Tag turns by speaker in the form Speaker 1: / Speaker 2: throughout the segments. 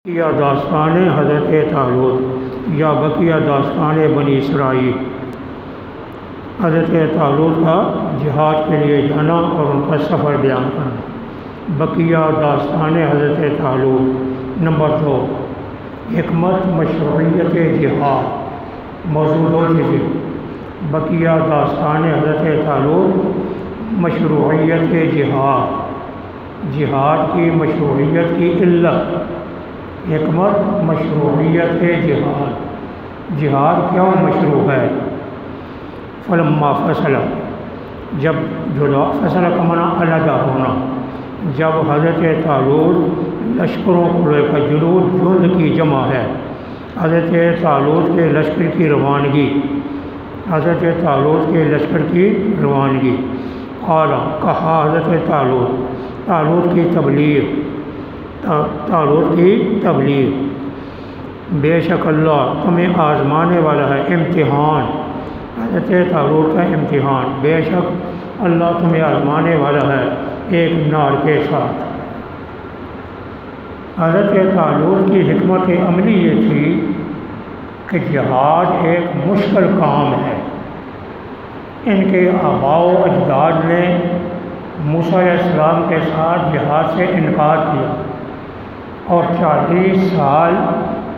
Speaker 1: یا داستان حضرت طالوت یا بقیہ داستان بنی اسرائیل۔ حضرت طالوت کا جہاد کے لیے جانا اور ان کا سفر بیان کرنا۔ بقیہ داستان حضرت طالوت۔ نمبر 2، حکمت مشروعیت جہاد۔ موضوع 2 چیزیں: بقیہ داستان حضرت طالوت، مشروعیت جہاد، جہاد کی مشروعیت کی علت۔ حکمت مشروعیت جہاد، جہاد کیوں مشروع ہے؟ فلما فصل، جب جدا، فصل کا معنی علیحدہ ہونا، جب حضرت طالوت لشکروں کو لے کر، جنود جند کی جمع ہے، حضرت طالوت کے لشکر کی روانگی، حضرت طالوت کے لشکر کی روانگی۔ قال، کہا حضرت طالوت کی تبلیغ، طالوت کی تبلیغ، بے شک اللہ تمہیں آزمانے والا ہے، امتحان، حضرت طالوت کا امتحان، بے شک اللہ تمہیں آزمانے والا ہے ایک نار کے ساتھ۔ حضرت طالوت کی حکمت عملی یہ تھی کہ جہاد ایک مشکل کام ہے۔ ان کے آباء و اجداد نے موسیٰ علیہ السلام کے ساتھ جہاد سے انکار کیا، اور 40 سال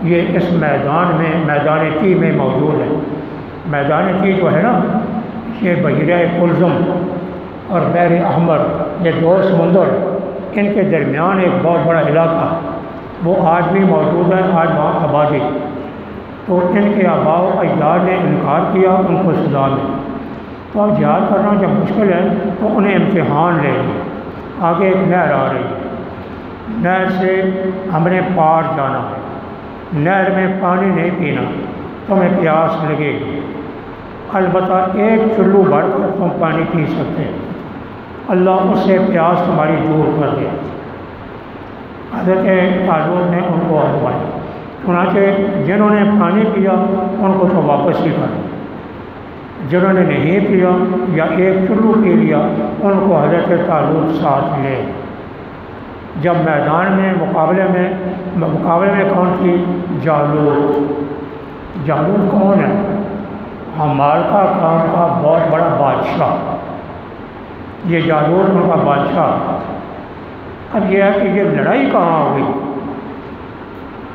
Speaker 1: یہ اس میدان میں، میدان تی میں موجود ہے۔ میدان تی جو ہے نا، یہ بحیرہ کلزم اور بحر احمر، یہ 2 سمندر، ان کے درمیان ایک بہت بڑا علاقہ، وہ آج بھی موجود ہے، آج وہاں آبادی۔ تو ان کے آباء و اجداد نے انکار کیا، ان کو سزا ملی۔ تو اب جہاد کرنا جب مشکل ہے تو انہیں امتحان لے لیا۔ آگے ایک نہر آ رہی ہے، نہر سے ہم نے پار جانا ہے، نہر میں پانی نہیں پینا، تمہیں پیاس لگے گی، البتہ ایک چلو بھر کر تم پانی پی سکتے ہیں، اللہ اس سے پیاس تمہاری دور کر دیا۔ حضرت طالوت نے ان کو آزمایا، چنانچہ جنہوں نے پانی پیا ان کو تو واپس ہی کر، جنہوں نے نہیں پیا یا ایک چلو پی لیا ان کو حضرت طالوت ساتھ لے۔ جب میدان میں مقابلے میں کون تھی؟ جالوت۔ جالوت کون ہے؟ حمال کا کام کا بہت بڑا بادشاہ، یہ جالوت ان کا بادشاہ۔ اب یہ ہے کہ یہ لڑائی کہاں ہوئی،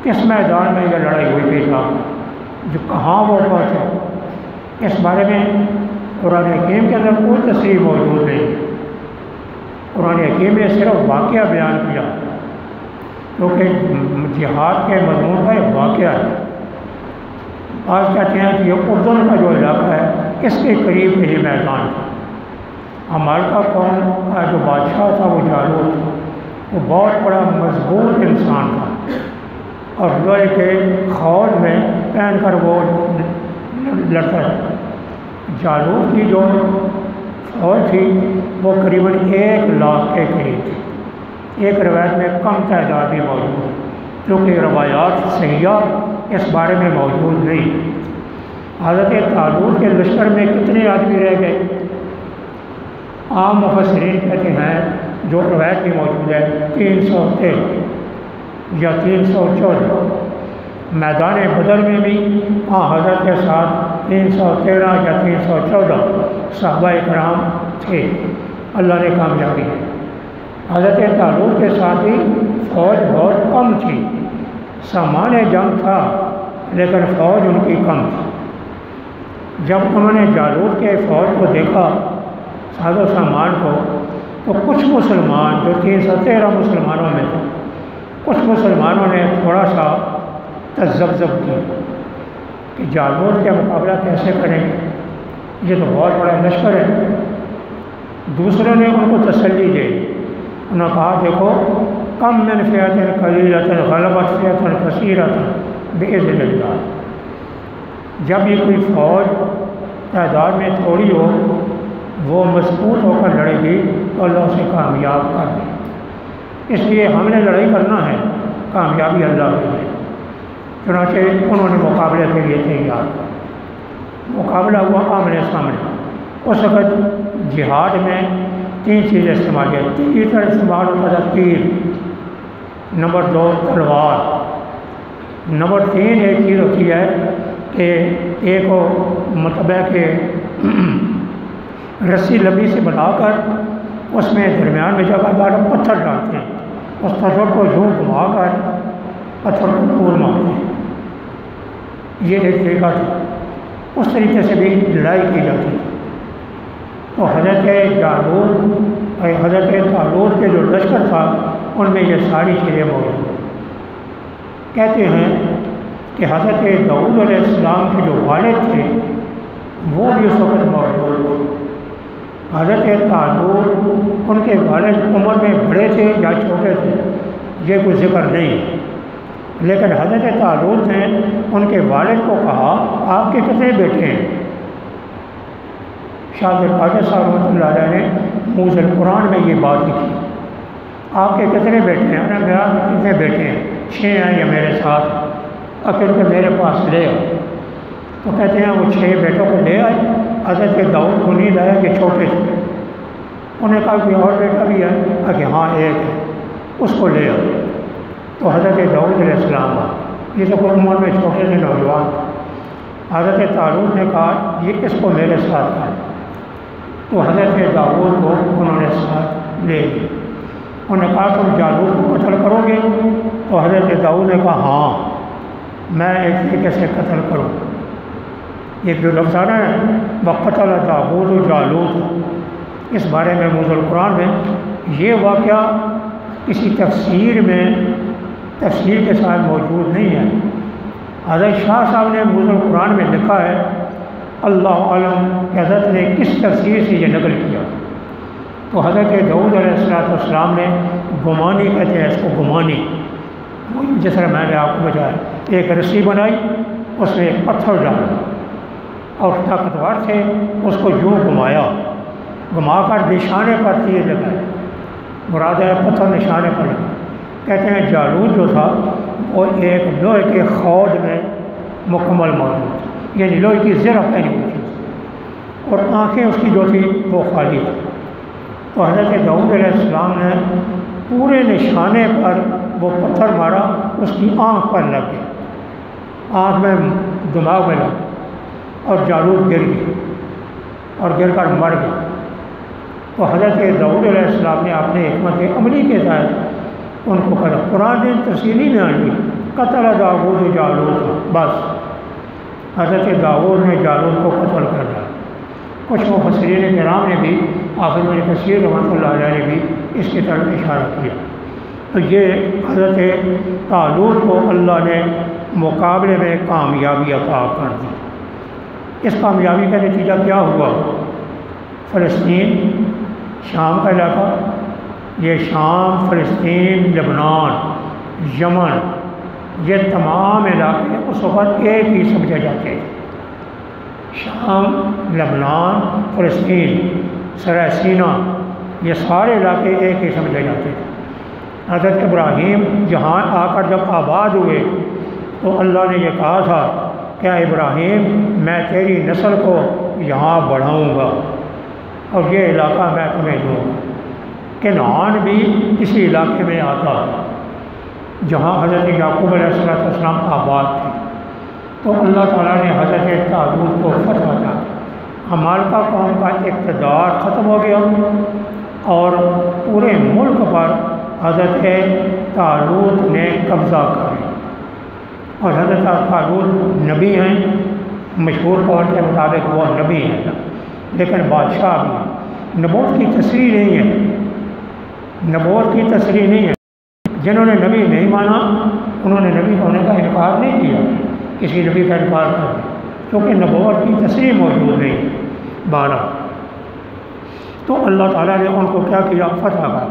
Speaker 1: کس میدان میں یہ لڑائی ہوئی تھی صاحب، جو کہاں وہ پہنچے، اس بارے میں قرآن حکیم کے اندر کوئی تصریح موجود نہیں۔ قرآن حکیم نے صرف واقعہ بیان کیا، کیونکہ جہاد کے مضمون کا ایک واقعہ ہے۔ آج کہتے ہیں کہ یہ اردن کا جو علاقہ ہے، اس کے قریب یہ میدان تھا۔ ہمالکا قوم کا جو بادشاہ تھا وہ جالوت تھا، وہ بہت بڑا مضبوط انسان تھا، اور لوہے کے خول میں پہن کر وہ لڑتا تھا۔ جالوت کی جو فوج تھی وہ قریباً 1 لاکھ کے قریب تھی۔ ایک روایت میں کم تعداد بھی موجود ہے، کیونکہ روایات صحیحہ اس بارے میں موجود نہیں۔ حضرت طالوت کے لشکر میں کتنے آدمی رہ گئے؟ عام مفسرین کہتے ہیں، جو روایت بھی موجود ہے، 313 یا 314۔ میدان بدر میں بھی حضرت کے ساتھ 313 یا 314 صحابہ اکرام تھے، اللہ نے کامیابی دی۔ حضرت طالوت کے ساتھ بھی فوج بہت کم تھی، سامان جنگ تھا لیکن فوج ان کی کم تھی۔ جب انہوں نے جالوت کے فوج کو دیکھا، ساز و سامان کو، تو کچھ مسلمان جو 313 مسلمانوں میں تھے، کچھ مسلمانوں نے تھوڑا سا تذبذب کیا کہ جالوت کا مقابلہ کیسے کریں گے، یہ تو بہت بڑا لشکر ہے۔ دوسروں نے ان کو تسلی دی، انہوں نے کہا دیکھو، کم من فئۃ قلیلۃ غلبت فئۃ کثیرۃ بإذن اللہ، جب یہ کوئی فوج تعداد میں تھوڑی ہو، وہ مضبوط ہو کر لڑے گی تو اللہ اسے کامیاب کر دے، اس لیے ہم نے لڑائی کرنا ہے، کامیابی اللہ کے لیے۔ چنانچہ انہوں نے مقابلے کے لیے تیار، مقابلہ ہوا آمنے سامنے۔ اس وقت جہاد میں 3 چیزیں استعمال کی، تیر کا استعمال ہوتا تھا، تیر، نمبر 2 تلوار، نمبر 3 ایک چیز ہوتی ہے کہ ایک مطلب ہے کہ رسی لمبی سے بنا کر اس میں درمیان میں جگہ دار پتھر ڈالتے ہیں، اس پتھر کو یوں گھما کر پتھر کو ٹور مارتے ہیں، یہ ایک طریقہ تھا۔ اس طریقے سے بھی لڑائی کی جاتی ہے۔ تو حضرت طالوت کے جو لشکر تھا ان میں یہ ساری چیزیں موجود ہیں۔ کہتے ہیں کہ حضرت داؤد علیہ السلام کے جو والد تھے وہ بھی اس وقت موجود تھے۔ حضرت طالوت ان کے والد عمر میں بڑے تھے یا چھوٹے تھے یہ کوئی ذکر نہیں، لیکن حضرت طالوت نے ان کے والد کو کہا آپ کے کتنے بیٹے ہیں؟ شاہ عبد القادر صاحب رحمۃ اللہ علیہ نے موز القرآن میں یہ بات لکھی، آپ کے کتنے بیٹے ہیں؟ انہوں نے میرا کتنے بیٹے ہیں؟ 6 ہیں یا میرے ساتھ، اور پھر کہ میرے پاس لے آؤ۔ تو کہتے ہیں وہ 6 بیٹوں کو لے آئے۔ حضرت داؤد کو نیند آیا کہ چھوٹے تھے، انہوں نے کہا کہ اور بیٹا بھی ہے کہ ہاں ایک ہے، اس کو لے آؤ۔ تو حضرت داؤد علیہ السلام یہ تو کوئی عمر میں چھوٹے سے نوجوان، حضرت طالوت نے کہا یہ اس کو میرے ساتھ ہے۔ تو حضرت داؤد کو انہوں نے ساتھ لے لی۔ انہوں نے کہا تم جالوت کو قتل کرو گے؟ تو حضرت داؤد نے کہا ہاں میں ایک طریقے سے قتل کروں۔ ایک جو لفظ آنا ہے وَقَتَلَ داؤد جالوت، اس بارے میں موز القرآن میں یہ واقعہ کسی تفسیر کے ساتھ موجود نہیں ہے۔ حضرت شاہ صاحب نے موز القرآن میں لکھا ہے، اللہ عالم کہ حضرت نے کس تفسیر سے یہ نقل کیا۔ تو حضرت داؤد علیہ السلام نے گمانی کہتے ہیں اس کو، گمانی جس طرح میں نے آپ کو بتایا، ایک رسی بنائی اس میں ایک پتھر ڈالا اور طاقتور تھے اس کو یوں گھما کر نشانے پر تیر لگائے، مراد ہے پتھر نشانے پر لگا۔ کہتے ہیں جالوت جو تھا وہ ایک لوہے کے خود میں مکمل موجود تھا، یعنی لوہے کی زرہ پہنی ہوئی تھی اور آنکھیں اس کی جو تھی وہ خالی تھی۔ تو حضرت داؤد علیہ السلام نے پورے نشانے پر وہ پتھر مارا، اس کی آنکھ پر لگ گیا، آنکھ میں دماغ میں لگ گیا اور جالوت گر گئی اور گر کر مر گیا۔ تو حضرت داؤد علیہ السلام نے اپنے حکمت عملی کے تحت ان کو کہا، قرآن نے تفصیلی میں آئی قتل داؤد جالوت، بس حضرت داؤد نے جالوت کو قتل کر دیا۔ کچھ مفسرین کرام نے بھی، آخر میں کثیر رحمۃ اللہ علیہ نے بھی اس کی طرف اشارہ کیا۔ تو یہ حضرت طالوت کو اللہ نے مقابلے میں کامیابی عطا کر دی۔ اس کامیابی کا نتیجہ کیا ہوا؟ فلسطین، شام کا علاقہ، یہ شام، فلسطین، لبنان، یمن، یہ تمام علاقے اس وقت ایک ہی سمجھے جاتے تھے۔ شام، لبنان، فلسطین، سرائے سینا، یہ سارے علاقے ایک ہی سمجھے جاتے تھے۔ حضرت ابراہیم جہاں آ کر جب آباد ہوئے تو اللہ نے یہ کہا تھا کہ ابراہیم میں تیری نسل کو یہاں بڑھاؤں گا اور یہ علاقہ میں تمہیں دوں گا۔ کنعان بھی اسی علاقے میں آتا ہے جہاں حضرت یعقوب علیہ السلام آباد تھے۔ تو اللہ تعالیٰ نے حضرت طالوت کو فتح دیا، عمالقہ قوم کا اقتدار ختم ہو گیا اور پورے ملک پر حضرت طالوت نے قبضہ کر لیا۔ اور حضرت طالوت نبی ہیں، مشہور قول کے مطابق وہ نبی ہیں لیکن بادشاہ بھی ہیں۔ نبوت کی تصریح نہیں ہے، نبوت کی تصریح نہیں ہے۔ جنہوں نے نبی نہیں مانا انہوں نے نبی ہونے کا انکار نہیں کیا، کسی نبی کا انکار کر دیا کیونکہ نبوت کی تصریح موجود نہیں۔ 12 تو اللہ تعالیٰ نے ان کو کیا کیا؟ فتح کا۔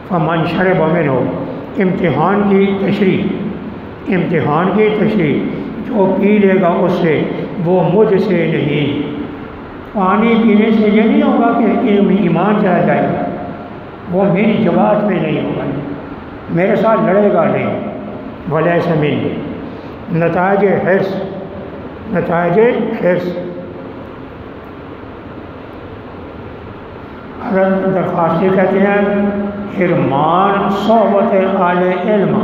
Speaker 1: فمن شرب منہ، امتحان کی تشریح، امتحان کی تشریح، جو پی لے گا اس سے وہ مجھ سے نہیں۔ پانی پینے سے یہ نہیں ہوگا کہ ایمان چلا جائے گا، وہ میری جماعت میں نہیں ہوگا، میرے ساتھ لڑے گا نہیں۔ ولیس منی، نتائج حرص، نتائج حرص، حضرت درخواستی کہتے ہیں حرمان صحبت اہل علم،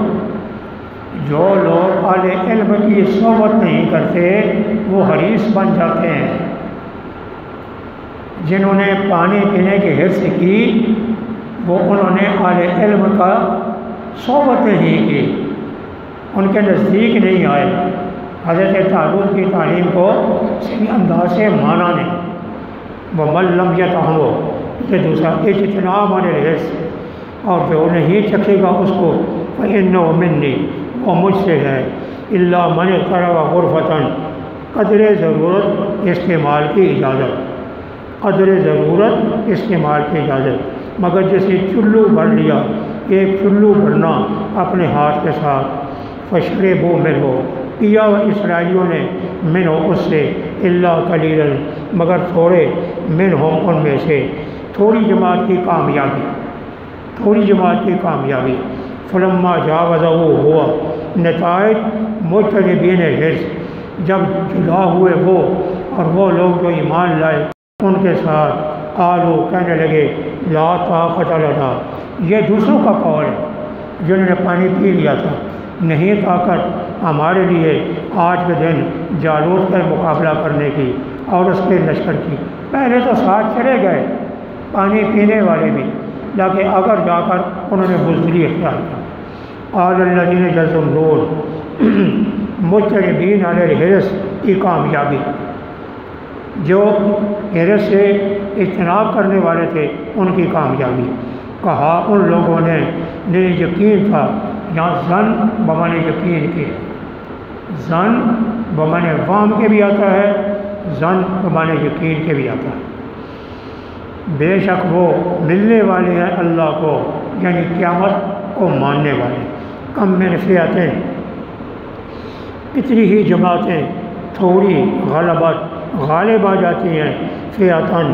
Speaker 1: جو لوگ اہل علم کی صحبت نہیں کرتے وہ حریص بن جاتے ہیں۔ جنہوں نے پانی پینے کی حرص کی وہ انہوں نے اہل علم کا صحبت نہیں کی، ان کے نزدیک نہیں آئے، حضرت طالوت کی تعلیم کو صحیح انداز سے مانا نہیں۔ وَمَن لَّمْ يَطْعَمْهُ، یہ دوسرا اجتناب عن الحرص، اور جو نہیں چکھے گا اس کو فَإِنَّهُ مِنِّي، وہ مجھ سے ہے، إِلَّا مَنِ اغْتَرَفَ غُرْفَةً، قدر ضرورت استعمال کی اجازت، قدر ضرورت استعمال کی اجازت، مگر جیسے چلو بھر لیا، ایک چلو بھرنا اپنے ہاتھ کے ساتھ، فَشْرِبُوا مِنْهُ، پیا اسرائیلیوں نے منہ اس سے، اللہ قلیلا، مگر تھوڑے، منہم ان میں سے، تھوڑی جماعت کی کامیابی، تھوڑی جماعت کی کامیابی۔ فلما جاوزہ ہوا، نتائج مجتنبین حرص، جب جدا ہوئے وہ اور وہ لوگ جو ایمان لائے ان کے ساتھ، قالوا، کہنے لگے، لا طاقت لنا، یہ دوسروں کا قول ہے جنہوں نے پانی پی لیا تھا، نہیں طاقت ہمارے لیے آج کے دن جالوت کا مقابلہ کرنے کی اور اس کے لشکر کی۔ پہلے تو ساتھ چلے گئے پانی پینے والے بھی، لیکن اگر جا کر انہوں نے بزدلی اختیار کی۔ قال الذین یظنون، مجتنبین علی الحرص کی کامیابی، جو حرص سے اجتناب کرنے والے تھے ان کی کامیابی۔ کہا ان لوگوں نے جنہیں یقین تھا، یہاں زن بمانے یقین کے، زن بمانے وام کے بھی آتا ہے، زن بمانے یقین کے بھی آتا ہے، بے شک وہ ملنے والے ہیں اللہ کو، یعنی قیامت کو ماننے والے۔ کم من فئتیں، کتنی ہی جماعتیں، تھوڑی غلبت، غالب آ جاتی ہیں، فئتاً،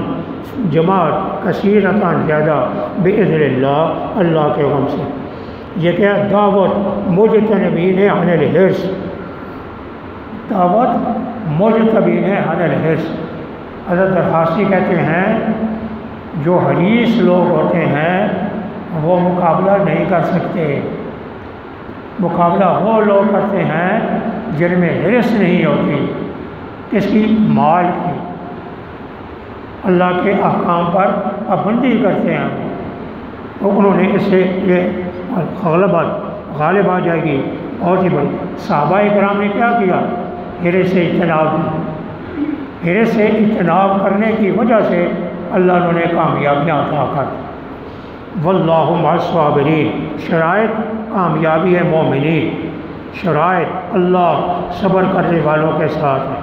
Speaker 1: جماعت، کثیرتاً، زیادہ، بإذن اللہ، اللہ کے غم سے۔ یہ کیا دعوت مجتنبین عن الحرص، دعوت مجتنبین عن الحرص۔ حضرت درخاصی کہتے ہیں جو حریص لوگ ہوتے ہیں وہ مقابلہ نہیں کر سکتے، مقابلہ وہ لوگ کرتے ہیں جن میں حرص نہیں ہوتی، اس کی مال کی، اللہ کے احکام پر پابندی کرتے ہیں، تو انہوں نے اس سے یہ غالب آ جائے گی بہت ہی بڑی۔ صحابہ کرام نے کیا کیا؟ حرص سے اجتناب کی، حرص سے اجتناب کرنے کی وجہ سے اللہ نے کامیابیاں عطا کر۔ واللہ مع الصابرین، شرائط کامیابی ہے مومنین، شرائط اللہ صبر کرنے والوں کے ساتھ ہے۔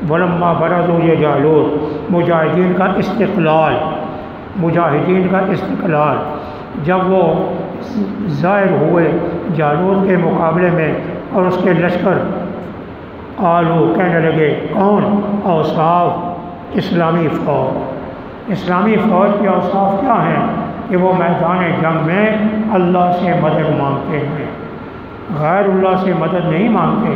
Speaker 1: ولما برزوا جالوت، مجاہدین کا استقلال، مجاہدین کا استقلال، جب وہ ظاہر ہوئے جالوت کے مقابلے میں اور اس کے لشکر، قالوا، کہنے لگے، کون؟ اوصاف اسلامی فوج، اسلامی فوج کے اوصاف کیا ہیں؟ کہ وہ میدان جنگ میں اللہ سے مدد مانگتے ہیں، غیر اللہ سے مدد نہیں مانگتے،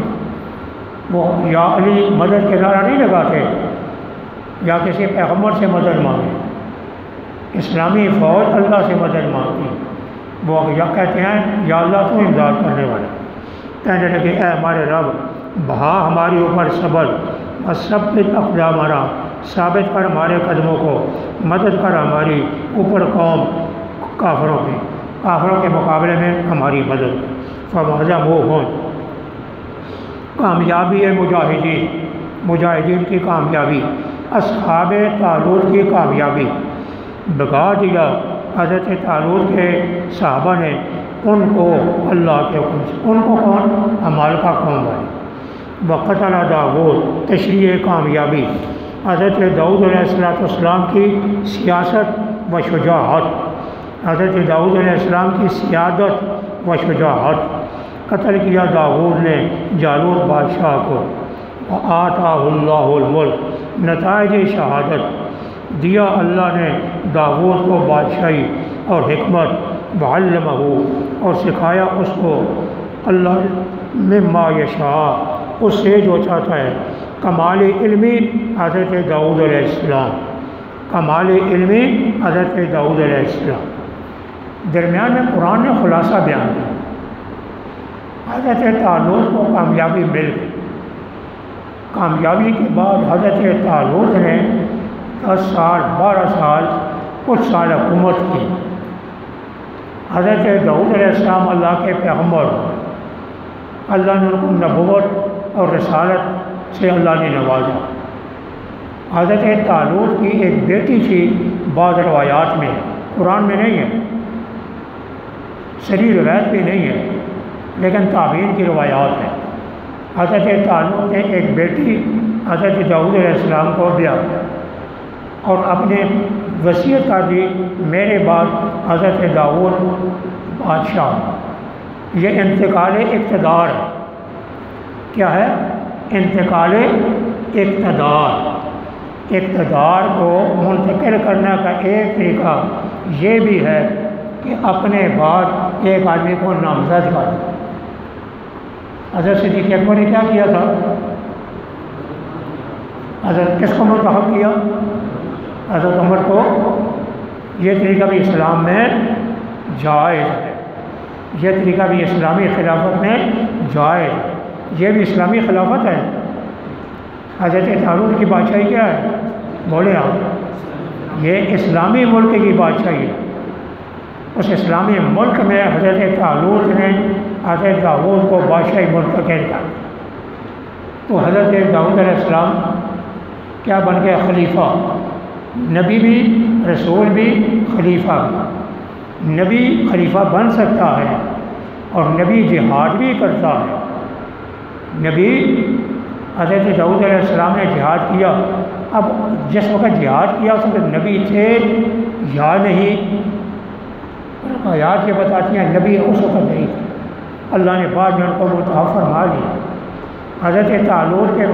Speaker 1: وہ یا علی مدد کے نعرہ نہیں لگاتے یا کسی پیغمبر سے مدد مانگے، اسلامی فوج اللہ سے مدد مانگتی، وہ یا کہتے ہیں یا اللہ تو امداد کرنے والا۔ کہنے لگے، اے ہمارے رب، بہا ہماری اوپر صبر، وثبت اقدامنا، ثابت کر ہمارے قدموں کو، مدد کر ہماری اوپر قوم کافروں کے مقابلے میں ہماری مدد۔ فَوَعَظَمُوهُمْ، کامیابی ہے مجاہدین، مجاہدین کی کامیابی، اصحاب طالوت کی کامیابی، بگا دیا حضرت طالوت کے صحابہ نے ان کو اللہ کے حکم سے، ان کو کون؟ عمالقہ قوم والے۔ وقتل داؤد، تشریح کامیابی، حضرت داؤد علیہ السلام کی سیاست و شجاعت، حضرت داؤد علیہ السلام کی سیادت و شجاعت۔ قتل کیا داؤد نے جالوت بادشاہ کو، وآتاہ اللہ الملک، نتائج شہادت، دیا اللہ نے داؤد کو بادشاہی اور حکمت، وعلمہ، اور سکھایا اس کو اللہ مما یشاء، اس سے جو چاہتا ہے۔ کمال علمی حضرت داؤد علیہ السلام، کمال علمی حضرت داؤد علیہ السلام۔ درمیان میں قرآن نے خلاصہ بیان کیا، حضرت طالوت کو کامیابی مل گئی۔ کامیابی کے بعد حضرت طالوت نے 10 سال 12 سال کچھ سال حکومت کی۔ حضرت داؤد علیہ السلام اللہ کے پیغمبر ہوئے، اللہ نے ان کو نبوت اور رسالت سے اللہ نے نوازا۔ حضرت طالوت کی ایک بیٹی تھی، بعض روایات میں، قرآن میں نہیں ہے، صحیح روایت بھی نہیں ہے، لیکن تابعین کی روایات ہے۔ حضرت طالوت نے ایک بیٹی حضرت داؤد علیہ السلام کو دیا اور اپنے وصیت کر دی، میرے بعد حضرت داؤد بادشاہ۔ یہ انتقال اقتدار ہے۔ کیا ہے؟ انتقال اقتدار۔ اقتدار کو منتقل کرنے کا ایک طریقہ یہ بھی ہے کہ اپنے بعد ایک آدمی کو نامزد کر دیں۔ حضرت صدیق اکبر نے کیا کیا تھا؟ حضرت کس کو منتخب کیا؟ حضرت عمر کو۔ یہ طریقہ بھی اسلام میں جائز ہے، یہ طریقہ بھی اسلامی خلافت میں جائز ہے، یہ بھی اسلامی خلافت ہے۔ حضرت طالوت کی بادشاہی کیا ہے؟ بولے آپ، یہ اسلامی ملک کی بادشاہی ہے۔ اس اسلامی ملک میں حضرت طالوت نے حضرت داؤد کو بادشاہی منتقل کر، تو حضرت داؤد علیہ السلام کیا بن گیا؟ خلیفہ۔ نبی بھی، رسول بھی، خلیفہ بھی۔ نبی خلیفہ بن سکتا ہے اور نبی جہاد بھی کرتا ہے۔ نبی حضرت داؤد علیہ السلام نے جہاد کیا۔ اب جس وقت جہاد کیا اس وقت نبی تھے یا نہیں؟ آیات یہ بتاتی ہیں نبی اس وقت نہیں تھے، اللہ نے بعد میں ان کو متعارف فرما لیا۔ حضرت طالوت کے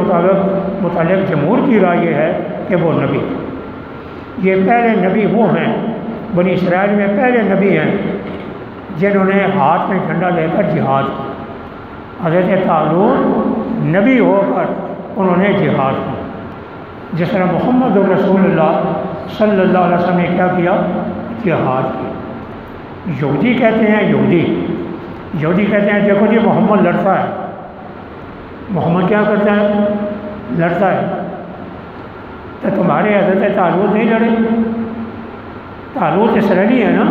Speaker 1: متعلق جمہور کی رائے یہ ہے کہ وہ نبی تھے۔ یہ پہلے نبی وہ ہیں، بنی اسرائیل میں پہلے نبی ہیں جنہوں نے ہاتھ میں جھنڈا لے کر جہاد کیا۔ حضرت طالوت نبی ہو کر انہوں نے جہاد کیا۔ جس طرح محمد رسول اللہ صلی اللہ علیہ وسلم نے کیا کیا؟ جہاد کیا۔ یہودی کہتے ہیں، یہودی کہتے ہیں دیکھو جی محمد لڑتا ہے۔ محمد کیا کرتا ہے؟ لڑتا ہے۔ تو تمہارے حضرت طالوت نہیں لڑے؟ طالوت اسرائیلی ہے نا،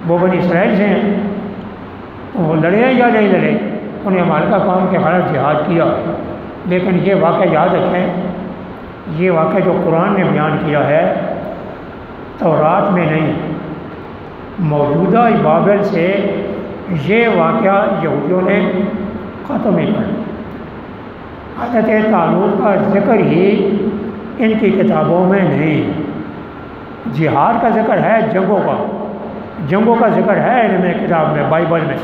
Speaker 1: وہ بنی اسرائیل سے ہیں، تو وہ لڑے یا نہیں لڑے؟ انہیں مالکہ قوم کے خلاف جہاد کیا۔ لیکن یہ واقعہ یاد رکھیں، یہ واقعہ جو قرآن نے بیان کیا ہے تورات میں نہیں، موجودہ بابل سے یہ واقعہ یہودیوں نے ختم ہی کر دیا۔ حضرت طالوت کا ذکر ہی ان کی کتابوں میں نہیں۔ جہاد کا ذکر ہے، جنگوں کا ذکر ہے ان میں کتاب میں، بائبل میں،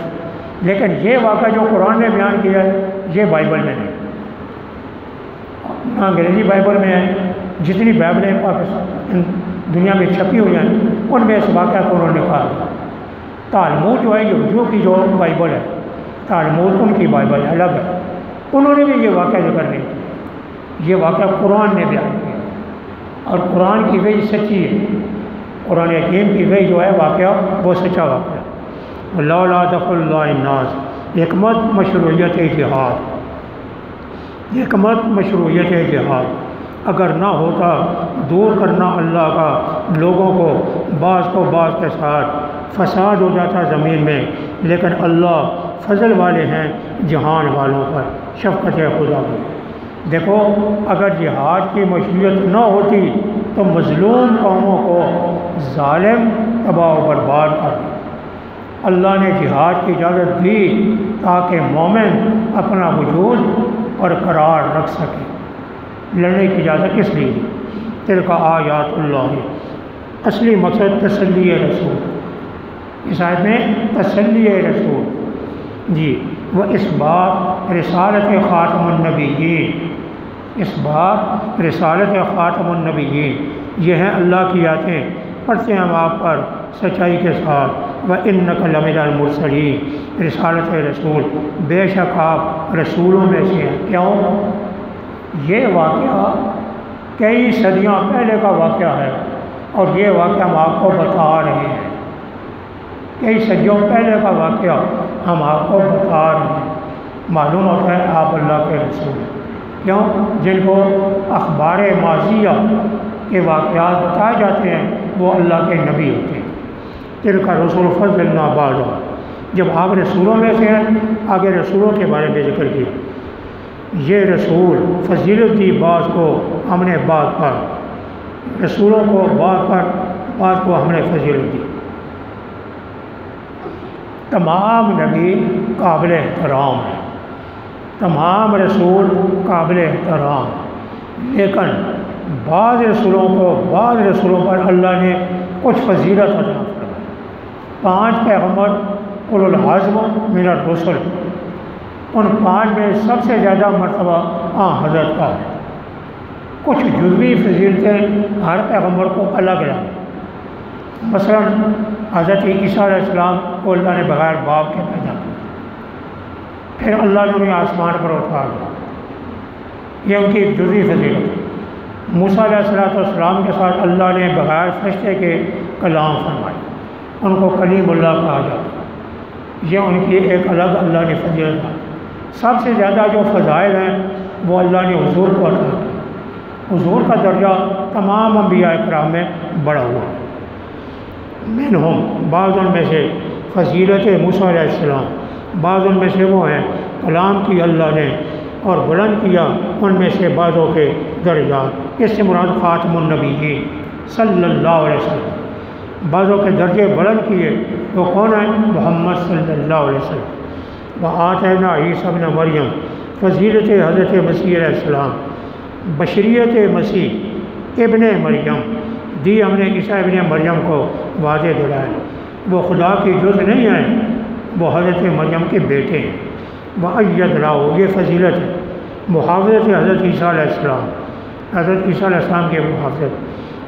Speaker 1: لیکن یہ واقعہ جو قرآن نے بیان کیا ہے یہ بائبل میں نہیں، نہ انگریزی بائبل میں ہے۔ جتنی بائبلیں پاکستان دنیا میں چھپی ہوئی ہیں ان میں اس واقعہ کو انہوں نے کہا۔ تالمود جو ہے یہودیوں کی جو بائبل ہے، تالمود ان کی بائبل الگ ہے، انہوں نے بھی یہ واقعہ ذکر نہیں کیا۔ یہ واقعہ قرآن نے بیان کیا اور قرآن کی وحی سچی ہے۔ قرآن حکیم کی وحی جو ہے واقعہ وہ سچا واقعہ ہے۔ لولا دفع اللہ الناس، حکمت مشروعیت جہاد، حکمت مشروعیت جہاد۔ اگر نہ ہوتا دور کرنا اللہ کا لوگوں کو بعض کے ساتھ، فساد ہو جاتا زمین میں، لیکن اللہ فضل والے ہیں جہان والوں پر، شفقت خدا کی۔ دیکھو اگر جہاد کی مشروعیت نہ ہوتی تو مظلوم قوموں کو ظالم تباہ و برباد کر دیا۔ اللہ نے جہاد کی اجازت دی تاکہ مومن اپنا وجود برقرار رکھ سکے، لڑنے کی اجازت اس لیے دی۔ تلک آیات اللہ، اصلی مقصد تسلی رسول، اس آیت میں تسلی رسول جی، وہ اس بات رسالت خاتم النبیین، اس بات رسالت خاتم النبیین، یہ ہیں اللہ کی آیتیں، پڑھتے ہیں ہم آپ پر سچائی کے ساتھ۔ وَإِنَّكَ لَمِنَ الْمُرْسَلِينَ، رسالت رسول، بے شک آپ رسولوں میں سے ہیں۔ کیوں؟ یہ واقعہ کئی صدیاں پہلے کا واقعہ ہے اور یہ واقعہ ہم آپ کو بتا رہے ہیں، کئی صدیوں پہلے کا واقعہ، ہم آپ کو بتا رہے ہیں۔ معلوم ہوتا ہے آپ اللہ کے رسول ہیں۔ کیوں؟ جن کو اخبار ماضیہ کے واقعات بتائے جاتے ہیں وہ اللہ کے نبی ہوتے ہیں۔ تلک رسول فضلنا بعضهم، جب آپ رسولوں میں سے ہیں آگے رسولوں کے بارے میں ذکر کیا، یہ رسول فضیلت دی بعض کو ہم نے بعض پر، رسولوں کو بعض پر بعض کو ہم نے فضیلت دی۔ تمام نبی قابل احترام ہیں، تمام رسول قابل احترام، لیکن بعض رسولوں پر اللہ نے کچھ فضیلت عطا فرمائی۔ 5 پیغمبر اولو العزم من الرسل، ان 5 میں سب سے زیادہ مرتبہ حضرت کا ہے۔ کچھ جزوی فضیلتیں ہر پیغمبر کو الگ الگ، مثلا حضرت عیسیٰ علیہ السلام کو اللہ نے بغیر باپ کے پیدا کیا، پھر اللہ نے انہیں آسمان پر اٹھا دیا، یہ ان کی ایک جزوی فضیلت ہے۔ موسیٰ علیہ السلام کے ساتھ اللہ نے بغیر فرشتے کے کلام فرمایا، ان کو کلیم اللہ کہا جاتا ہے، یہ ان کی ایک الگ اللہ نے فضیلت ہے۔ سب سے زیادہ جو فضائل ہیں وہ اللہ نے حضور کو عطا کیا، حضور کا درجہ تمام انبیاء کرام میں بڑا ہوا ہے۔ منہم، بعض ان میں سے فضیلت موسیٰ علیہ السلام، بعض ان میں سے وہ ہیں کلام کی اللہ نے اور بلند کیا ان میں سے بعضوں کے درجات، اس سے مراد خاتم النبیین صلی اللہ علیہ وسلم، بعضوں کے درجے بلند کیے، وہ کون ہیں؟ محمد صلی اللہ علیہ وسلم۔ وآتینا عیسیٰ ابن مریم، فضیلت حضرت مسیح علیہ السلام، بشریت مسیح ابن مریم دی ہم نے عیسیٰ ابن مریم کو واضح دلائل، وہ خدا کی جز نہیں ہیں، وہ حضرت مریم کے بیٹے ہیں۔ وَأَيَّدْنَاهُ، یہ فضیلت ہے، محافظت حضرت عیسیٰ علیہ السلام، حضرت عیسیٰ علیہ السلام کی محافظت،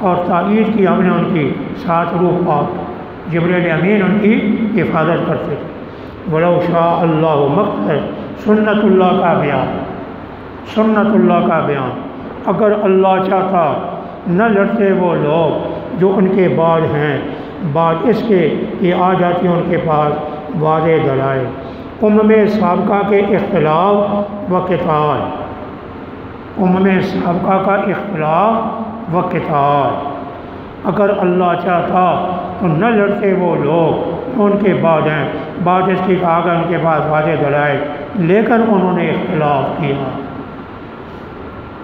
Speaker 1: اور تائید کی ہم نے ان کی ساتھ روح پاک جبریل امین ان کی حفاظت کرتے تھے۔ وَلَوْ شَاءَ اللَّهُ مَقْتَلَ، سنت اللہ کا بیان، سنت اللہ کا بیان، اگر اللہ چاہتا نہ لڑتے وہ لوگ جو ان کے بعد ہیں، بعد اس کے کہ آ جاتی ان کے پاس واضح دلائل، سابقہ کے اختلاف و قتال، سابقہ کا اختلاف و قتال، اگر اللہ چاہتا تو نہ لڑتے وہ لوگ ان کے بعد ہیں، بعد اس کی آگے ان کے پاس واضح دلائل، لیکن انہوں نے اختلاف کیا۔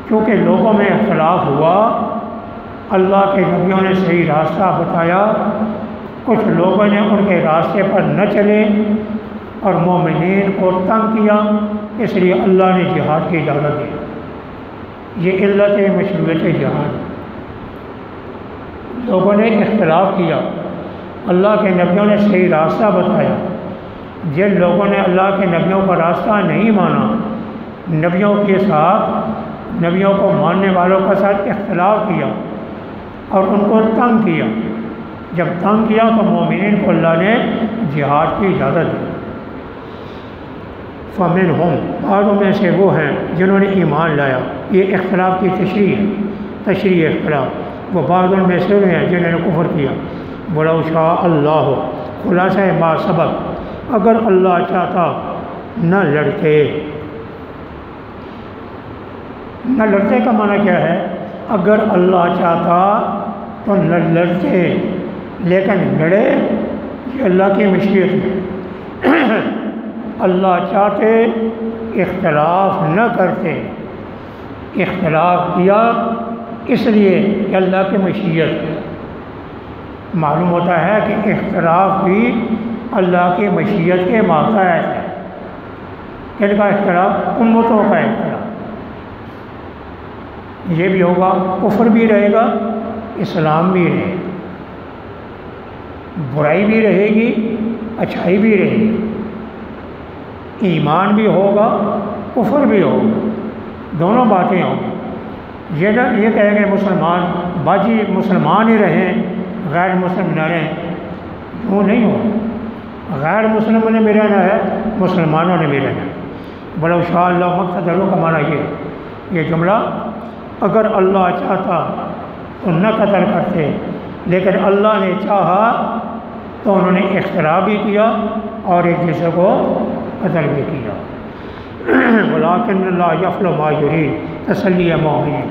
Speaker 1: کیونکہ لوگوں میں اختلاف ہوا، اللہ کے نبیوں نے صحیح راستہ بتایا، کچھ لوگوں نے ان کے راستے پر نہ چلے اور مومنین کو تنگ کیا، اس لیے اللہ نے جہاد کی اجازت دی۔ یہ علت مشروعیت جہاد ہے۔ لوگوں نے اختلاف کیا، اللہ کے نبیوں نے صحیح راستہ بتایا، جن لوگوں نے اللہ کے نبیوں کا راستہ نہیں مانا، نبیوں کے ساتھ، نبیوں کو ماننے والوں کے ساتھ اختلاف کیا اور ان کو تنگ کیا، جب تنگ کیا تو مومنین کو اللہ نے جہاد کی اجازت دی۔ فَمِنْهُمْ، بعضوں میں سے وہ ہیں جنہوں نے ایمان لایا، یہ اختلاف کی تشریح ہے، تشریح اختلاف، وہ بعضوں میں سے ہیں جنہوں نے کفر کیا۔ وَلَوْ شَاءَ اللَّهُ، خلاصہ ما سبق، اگر اللہ چاہتا نہ لڑتے، نہ لڑتے کا معنی کیا ہے؟ اگر اللہ چاہتا تو نہ لڑتے، لیکن لڑے یہ اللہ کی مشیت ہے۔ اللہ چاہتے اختلاف نہ کرتے، اختلاف کیا اس لیے کہ اللہ کی مشیت ہے۔ معلوم ہوتا ہے کہ اختلاف بھی اللہ کی مشیت کے ماتحت ہے۔ کن کا اختلاف؟ امتوں کا اختلاف، یہ بھی ہوگا، کفر بھی رہے گا، اسلام بھی رہے گا، برائی بھی رہے گی، اچھائی بھی رہے گی، ایمان بھی ہوگا، کفر بھی ہوگا، دونوں باتیں ہوں گی۔ یہ کہیں گے مسلمان باجی مسلمان ہی رہیں، غیر مسلم نہ رہیں، وہ نہیں ہوگا۔ غیر مسلموں نے بھی رہنا ہے، مسلمانوں نے بھی رہنا ہے۔ وَلَوْ شَاءَ اللَّهُ مَقْتَتَلُوا کا معنی یہ جملہ، اگر اللہ چاہتا تو نہ قتل کرتے، لیکن اللہ نے چاہا تو انہوں نے اختلاف بھی کیا اور ایک دوسرے کو قتل بھی کیا۔ ولیکن اللہ یفعل ما یرید تسلی مومنین،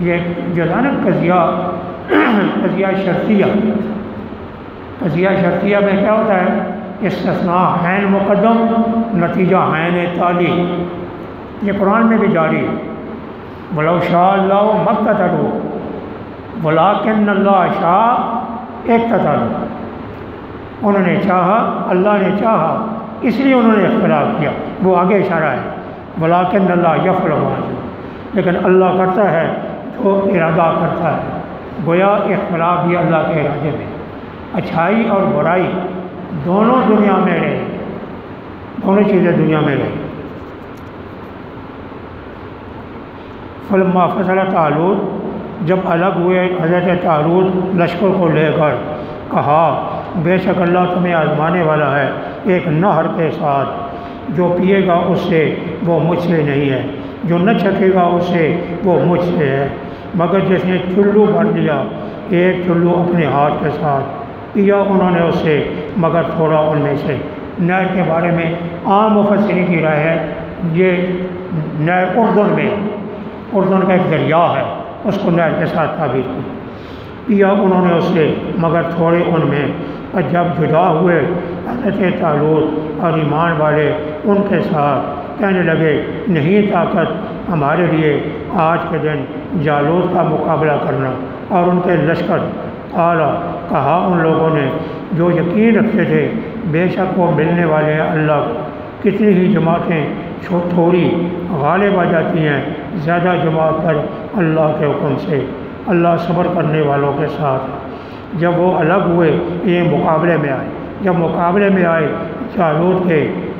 Speaker 1: یہ جو ہے نا قضیہ شرطیہ میں کیا ہوتا ہے؟ استثناء عین مقدم، نتیجہ عین تالی، یہ قرآن میں بھی جاری ہے۔ وَلَوْ شَاءَ اللَّهُ مَا اقْتَتَلُوا وَلَٰكِنَّ اللَّهَ شَاءَ اقْتَتَلُوا، انہوں نے چاہا، اللہ نے چاہا، اس لیے انہوں نے اختلاف کیا۔ وہ آگے اشارہ ہے وَلَٰكِنَّ اللَّهَ يَفْعَلُ مَا يُرِيدُ، لیکن اللہ کرتا ہے جو ارادہ کرتا ہے۔ گویا اختلاف بھی اللہ کے ارادے میں، اچھائی اور برائی دونوں دنیا میں رہے، دونوں چیزیں دنیا میں رہے۔ فلما فصل طالوت، جب الگ ہوئے حضرت طالوت لشکر کو لے کر، کہا بے شک اللہ تمہیں آزمانے والا ہے ایک نہر کے ساتھ، جو پیے گا اس سے وہ مجھ سے نہیں ہے، جو نہ چکھے گا اس سے وہ مجھ سے ہے، مگر جس نے چلو بھر لیا، ایک چلو اپنے ہاتھ کے ساتھ، پیا انہوں نے اس سے مگر تھوڑا ان میں سے۔ نہر کے بارے میں عام مفسرین کی رائے ہے یہ نہر اردن کا ایک دریا ہے، اس کو نہر کے ساتھ تعبیر کی۔ پیا انہوں نے اس سے مگر تھوڑے ان میں، اور جب جدا ہوئے حضرت طالوت اور ایمان والے ان کے ساتھ، کہنے لگے نہیں طاقت ہمارے لیے آج کے دن جالوت کا مقابلہ کرنا اور ان کے لشکر۔ اعلیٰ کہا ان لوگوں نے جو یقین رکھتے تھے بے شک وہ ملنے والے ہیں اللہ کو، کتنی ہی جماعتیں تھوڑی غالب آ جاتی ہیں زیادہ جماعت پر اللہ کے حکم سے، اللہ صبر کرنے والوں کے ساتھ۔ جب وہ الگ ہوئے یہ مقابلے میں آئے، جب مقابلے میں آئے جالوت کے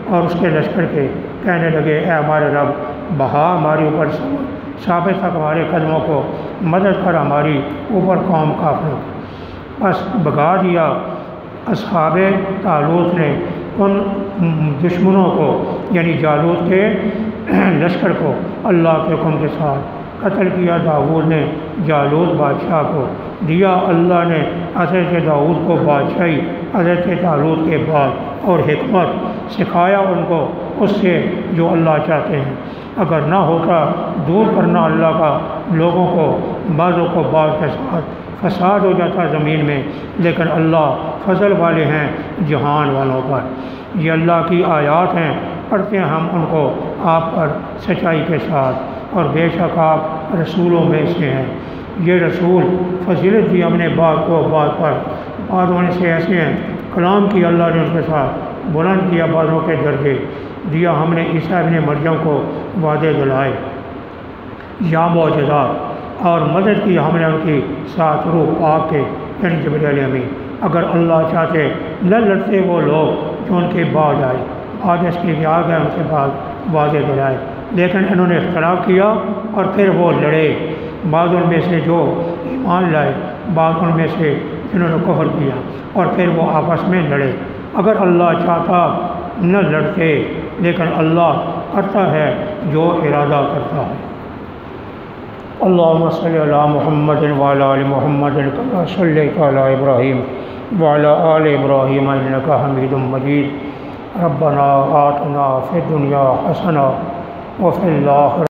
Speaker 1: اور اس کے لشکر کے، کہنے لگے اے ہمارے رب بہا ہمارے اوپر ثابت تک ہمارے قدموں کو، مدد کر ہماری اوپر قوم کافروں کو۔ بس بگا دیا اصحاب طالوت نے ان دشمنوں کو، یعنی جالوت کے لشکر کو، اللہ کے حکم کے ساتھ قتل کیا۔ داؤد نے جالوت بادشاہ کو دیا، اللہ نے حضرت داؤد کو بادشاہی حضرت طالوت کے بعد اور حکمت سکھایا ان کو اس سے جو اللہ چاہتے ہیں۔ اگر نہ ہوتا دور کرنا اللہ کا لوگوں کو بعضوں کو بعض کے ساتھ، فساد ہو جاتا زمین میں، لیکن اللہ فضل والے ہیں جہان والوں پر۔ یہ اللہ کی آیات ہیں، پڑھتے ہیں ہم ان کو آپ پر سچائی کے ساتھ، اور بے شک آپ رسولوں میں سے ہیں۔ یہ رسول فضیلت دی ہم نے بعض کو بعض پر، بعض ہونے سے ایسے ہیں کلام کی اللہ نے ان کے ساتھ بلند کیا، بعضوں کے درجے دیا ہم نے عیسیٰ ابن مریم کو وعدے دلائے یا معجزات، اور مدد کی ہم نے ان کی ساتھ روح پاک کے، یعنی جبریل علیہ امین۔ اگر اللہ چاہتے نہ لڑتے وہ لوگ جو ان کے بعد آئے، بعد اس کے آ گئے ان کے بعد وعدے دلائے، لیکن انہوں نے اختلاف کیا اور پھر وہ لڑے، بعض ان میں سے جو ایمان لائے، بعض ان میں سے جنہوں نے کفر کیا، اور پھر وہ آپس میں لڑے۔ اگر اللہ چاہتا نہ لڑتے، لیکن اللہ کرتا ہے جو ارادہ کرتا ہے۔ اللہم صلی علی محمد وعلی آل محمد کما صلیت علی ابراہیم وعلی آل ابراہیم انک حمید مجید۔ ربنا آتنا فی الدنیا حسنہ وفی الآخرۃ